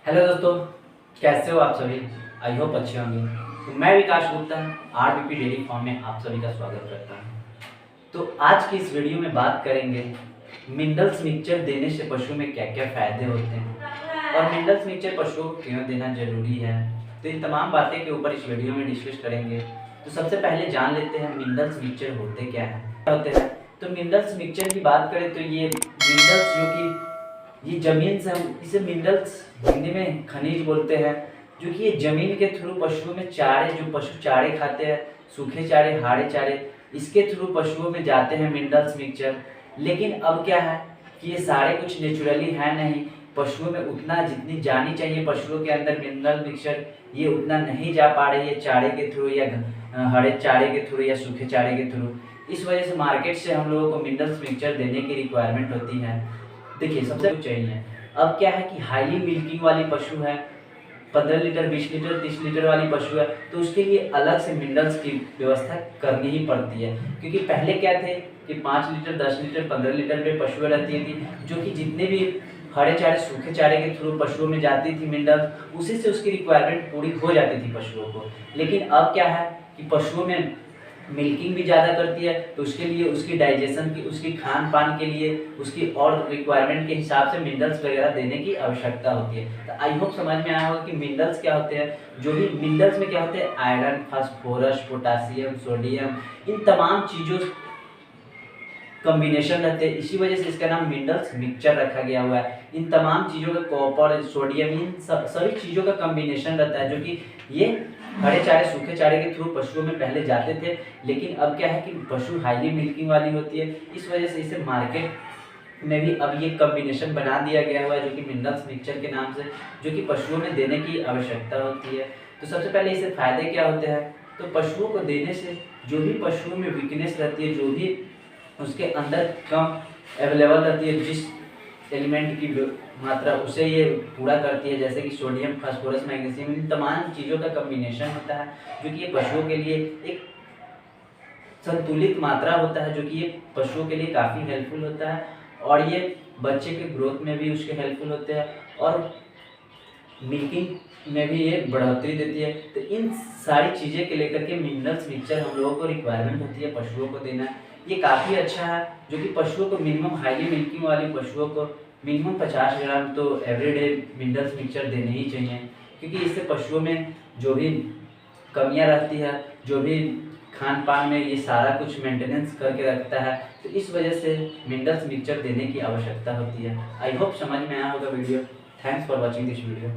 Hello दोस्तों, कैसे हो आप सभी। आई होप अच्छे होंगे। तो मैं विकास गुप्ता आरबीपी डेयरी फार्म में आप सभी का स्वागत करता हूं। तो आज की इस वीडियो में बात करेंगे मिनरल्स मिक्सचर देने से पशु में क्या क्या फायदे होते हैं और मिनरल्स मिक्सचर पशुओं को क्यों देना जरूरी है। तो इन तमाम बातें के ऊपर इस वीडियो में डिस्कस करेंगे। तो सबसे पहले जान लेते हैं मिनरल्स मिक्सचर होते क्या हैं। तो मिनरल्स मिक्सचर की बात करें तो ये मिनरल्स जो कि ये जमीन से हम इसे मिनरल्स हिंदी में खनिज बोलते हैं, जो कि ये जमीन के थ्रू पशुओं में चारे, जो पशु चारे खाते हैं, सूखे चारे, हाड़े चारे, इसके थ्रू पशुओं में जाते हैं मिनरल्स मिक्सचर। लेकिन अब क्या है कि ये सारे कुछ नेचुरली है नहीं, पशुओं में उतना जितनी जानी चाहिए पशुओं के अंदर मिनरल मिक्सचर ये उतना नहीं जा पा रही है चारे के थ्रू या हरे चारे के थ्रू या सूखे चारे के थ्रू। इस वजह से मार्केट से हम लोगों को मिनरल्स मिक्सचर देने की रिक्वायरमेंट होती है। देखिए सबसे चाहिए अब क्या है कि हाईली मिल्किंग वाली पशु है, 15 लीटर 20 लीटर 30 लीटर वाली पशु है, तो उसके लिए अलग से मिनरल्स की व्यवस्था करनी ही पड़ती है। क्योंकि पहले क्या थे कि 5 लीटर 10 लीटर 15 लीटर पे पशुएं रहती थी, जो कि जितने भी हरे चारे सूखे चारे के थ्रू पशुओं में जाती थी मिनरल, उसी से उसकी रिक्वायरमेंट पूरी हो जाती थी पशुओं को। लेकिन अब क्या है कि पशुओं में मिल्किंग भी ज़्यादा करती है, तो उसके लिए उसकी डाइजेशन की, उसकी खान पान के लिए, उसकी और रिक्वायरमेंट के हिसाब से मिनरल्स वगैरह देने की आवश्यकता होती है। तो आई होप समझ में आया होगा कि मिनरल्स क्या होते हैं। जो भी मिनरल्स में क्या होते हैं, आयरन, फास्फोरस, पोटासियम, सोडियम, इन तमाम चीज़ों कॉम्बिनेशन रहते हैं, इसी वजह से इसका नाम मिनरल्स मिक्सचर रखा गया हुआ है। इन तमाम चीज़ों का, कॉपर, सोडियम, इन सभी चीज़ों का कॉम्बिनेशन रहता है, जो कि ये हरे चारे सूखे चारे के थ्रू पशुओं में पहले जाते थे। लेकिन अब क्या है कि पशु हाईली मिल्किंग वाली होती है, इस वजह से इसे मार्केट में भी अब ये कॉम्बिनेशन बना दिया गया हुआ है, जो कि मिनरल्स मिक्सचर के नाम से, जो कि पशुओं में देने की आवश्यकता होती है। तो सबसे पहले इससे फायदे क्या होते हैं। तो पशुओं को देने से जो भी पशुओं में वीकनेस रहती है, जो भी उसके अंदर कम अवेलेबल रहती है, जिस एलिमेंट की मात्रा, उसे ये पूरा करती है। जैसे कि सोडियम, फास्फोरस, मैग्नीशियम, इन तमाम चीज़ों का कॉम्बिनेशन होता है, जो कि ये पशुओं के लिए एक संतुलित मात्रा होता है, जो कि ये पशुओं के लिए काफ़ी हेल्पफुल होता है और ये बच्चे के ग्रोथ में भी उसके हेल्पफुल होते हैं और मिल्किंग में भी ये बढ़ोतरी देती है। तो इन सारी चीज़ें के लेकर के मिनरल्स मिक्सचर हम लोगों को रिक्वायरमेंट होती है पशुओं को देना। ये काफ़ी अच्छा है, जो कि पशुओं को मिनिमम हाईली मिल्किंग वाली पशुओं को मिनिमम 50 ग्राम तो एवरीडे मिनरल्स मिक्सचर देने ही चाहिए। क्योंकि इससे पशुओं में जो भी कमियां रहती है, जो भी खान पान में, ये सारा कुछ मेंटेनेंस करके रखता है। तो इस वजह से मिनरल्स मिक्सचर देने की आवश्यकता होती है। आई होप समझ में आया होगा video. Thanks for watching this video.